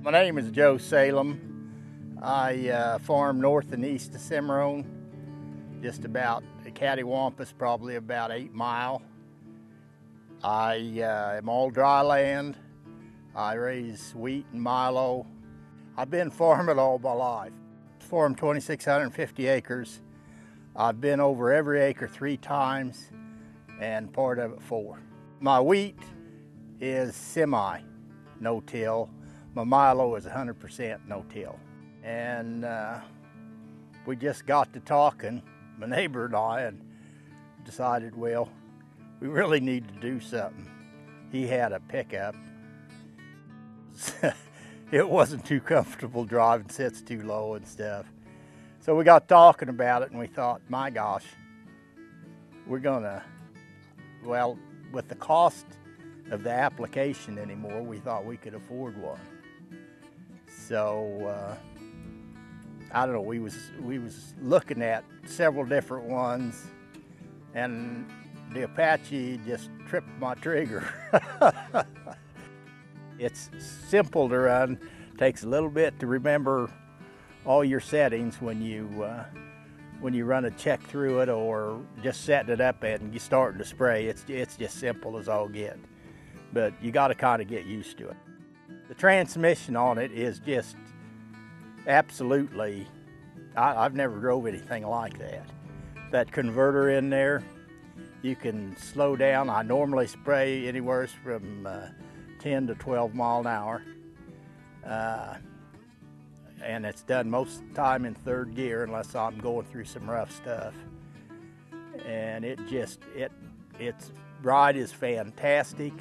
My name is Joe Salem. I farm north and east of Cimarron, just about a cattywampus, probably about 8 mile. I am all dry land. I raise wheat and milo. I've been farming all my life. Farmed 2,650 acres. I've been over every acre 3 times and part of it 4. My wheat is semi no-till. My milo is 100% no-till. And we just got to talking, my neighbor and I, and decided, well, we really need to do something. He had a pickup. It wasn't too comfortable driving, sits too low and stuff. So we got talking about it and we thought, my gosh, we're gonna, well, with the cost of the application anymore, we thought we could afford one. So I don't know, we was looking at several different ones, and the Apache just tripped my trigger. It's simple to run, takes a little bit to remember all your settings when you run a check through it or just setting it up and you starting to spray. It's just simple as all get, but you got to kind of get used to it. The transmission on it is just absolutely, I've never drove anything like that. That converter in there, you can slow down. I normally spray anywhere from 10 to 12 mile an hour. And it's done most of the time in 3rd gear unless I'm going through some rough stuff. And its ride is fantastic.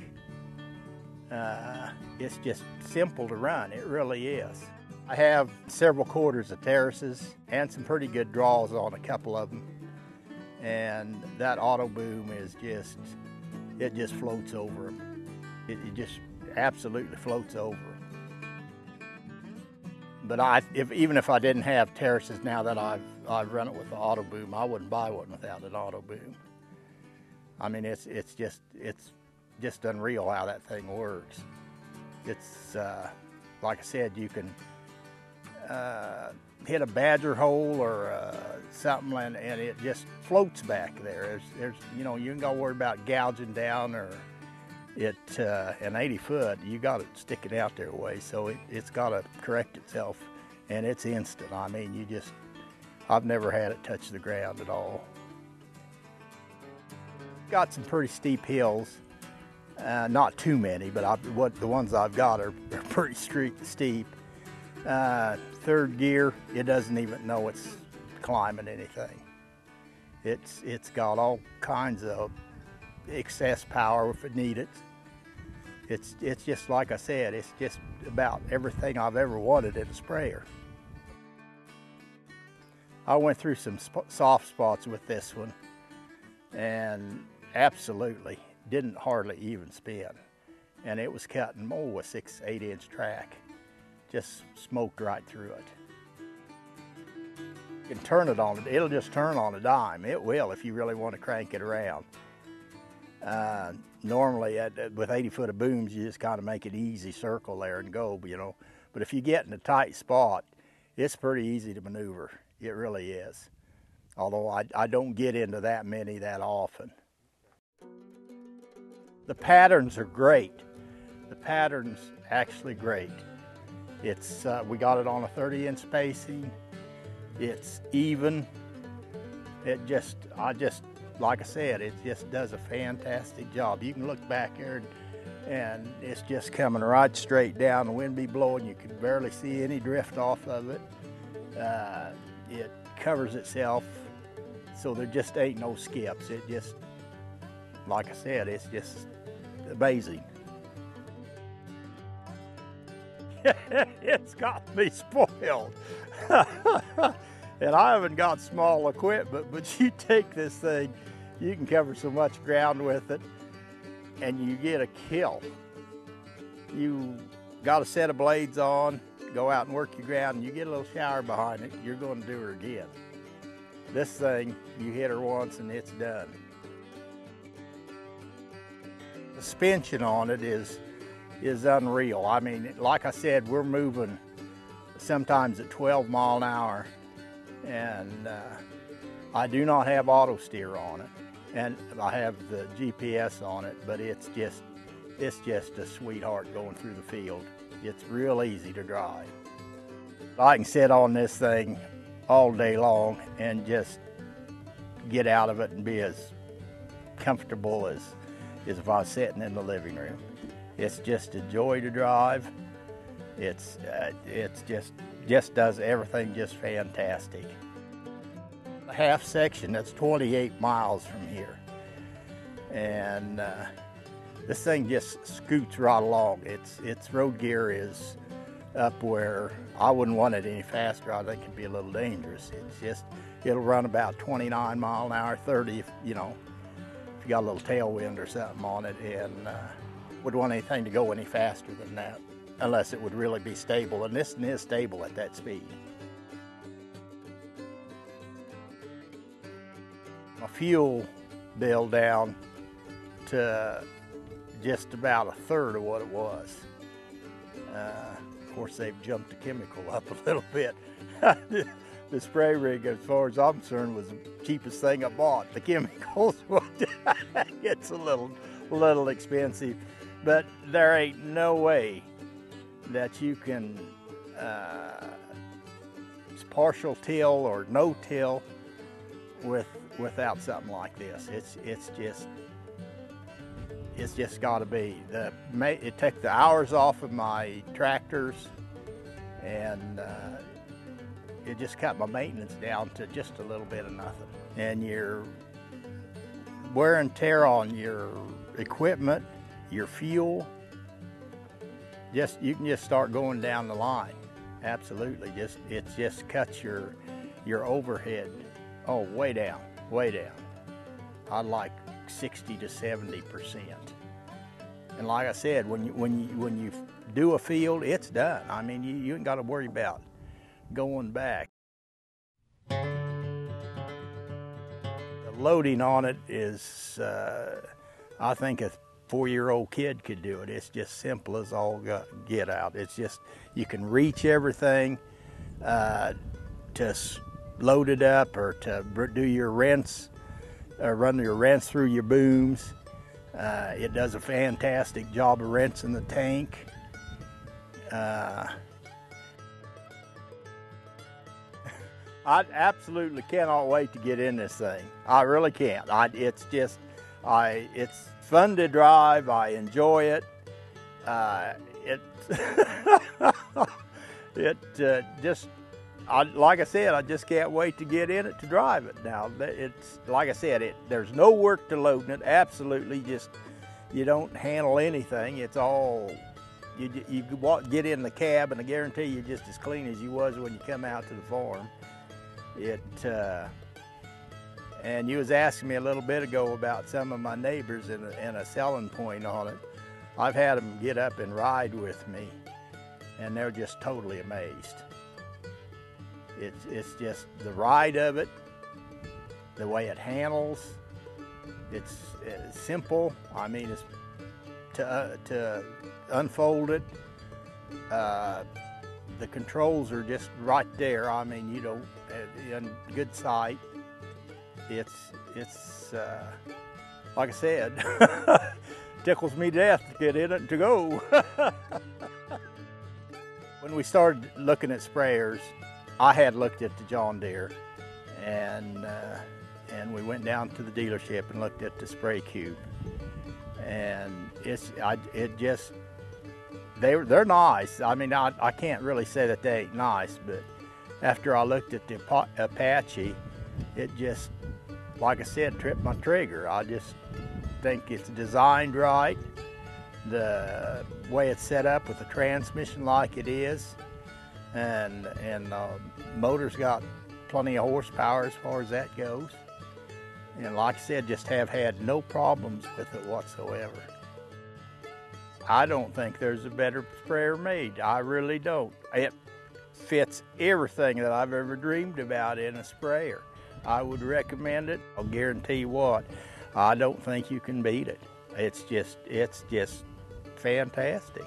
It's just simple to run, it really is. I have several quarters of terraces and some pretty good draws on a couple of them. And that auto boom is it just floats over them. It just absolutely floats over them. But even if I didn't have terraces now that I've run it with the auto boom, I wouldn't buy one without an auto boom. I mean, it's just unreal how that thing works. It's like I said, you can hit a badger hole or something, and it just floats back there. There's you ain't got to worry about gouging down or an 80 foot. You got it sticking out there a way, so it's got to correct itself, and it's instant. I mean, I've never had it touch the ground at all. Got some pretty steep hills. Not too many, but the ones I've got are pretty steep. 3rd gear, it doesn't even know it's climbing anything. It's got all kinds of excess power if it needs it. It's just like I said, it's just about everything I've ever wanted in a sprayer. I went through some soft spots with this one, and absolutely didn't hardly even spin. And it was cutting a 6-8 inch track. Just smoked right through it. You can turn it on, it'll just turn on a dime. It will if you really want to crank it around. Normally with 80 foot of booms, you just kind of make an easy circle there and go, But if you get in a tight spot, it's pretty easy to maneuver. It really is. Although I don't get into that many that often. The patterns are great. The pattern's actually great. We got it on a 30-inch spacing. It's even. Like I said, it just does a fantastic job. You can look back here and it's just coming right straight down. The wind be blowing, you can barely see any drift off of it. It covers itself, so there just ain't no skips. It just, like I said, it's just amazing. It's got me spoiled. And I haven't got small equipment, but you take this thing, you can cover so much ground with it, and you get a kill. You got a set of blades on, go out and work your ground, and you get a little shower behind it, you're going to do her again. This thing, you hit her once and it's done. The suspension on it is unreal. I mean, like I said, we're moving sometimes at 12 mile an hour, and I do not have auto steer on it, and I have the GPS on it, but it's just a sweetheart going through the field. It's real easy to drive. I can sit on this thing all day long and just get out of it and be as comfortable as if I was sitting in the living room. It's just a joy to drive. It's just does everything just fantastic. A half section that's 28 miles from here, and this thing just scoots right along. Its road gear is up where I wouldn't want it any faster. I think it'd be a little dangerous. It'll run about 29 mile an hour, 30 if you got a little tailwind or something on it, and wouldn't want anything to go any faster than that unless it would really be stable, and this is stable at that speed. My fuel bill down to just about a third of what it was. Of course, they've jumped the chemical up a little bit. The spray rig, as far as I'm concerned, was the cheapest thing I bought. The chemicals, it's a little expensive, but there ain't no way that you can partial till or no till without something like this. It's just got to be. It took the hours off of my tractors, and it just cut my maintenance down to just a little bit of nothing. And your wear and tear on your equipment, your fuel, you can just start going down the line. Absolutely, it just cuts your overhead, way down. I'd like 60 to 70%. And like I said, when you do a field, it's done. I mean, you ain't got to worry about going back. The loading on it is, I think a 4-year-old kid could do it. It's just simple as all get out. It's just, you can reach everything to load it up or to do your rents, run your rents through your booms. It does a fantastic job of rinsing the tank. I absolutely cannot wait to get in this thing. I really can't. It's fun to drive. I enjoy it. Like I said, I just can't wait to get in it to drive it. Now, it's like I said, there's no work to loading it. Absolutely, you don't handle anything. It's all you get in the cab, and I guarantee you're just as clean as you was when you come out to the farm. And you was asking me a little bit ago about some of my neighbors and a selling point on it. I've had them get up and ride with me, and they're just totally amazed. It's just the ride of it, the way it handles. It's simple. I mean, it's to unfold it. The controls are just right there. I mean, in good sight. It's like I said, tickles me to death to get in it and to go. When we started looking at sprayers, I had looked at the John Deere, and we went down to the dealership and looked at the spray cube, and they're nice. I mean, I can't really say that they ain't nice, but after I looked at the Apache, it just, like I said, tripped my trigger. I just think it's designed right, the way it's set up with the transmission like it is, and motor's got plenty of horsepower as far as that goes. And like I said, just have had no problems with it whatsoever. I don't think there's a better sprayer made. I really don't. It fits everything that I've ever dreamed about in a sprayer. I would recommend it. I'll guarantee you what, I don't think you can beat it. It's just fantastic.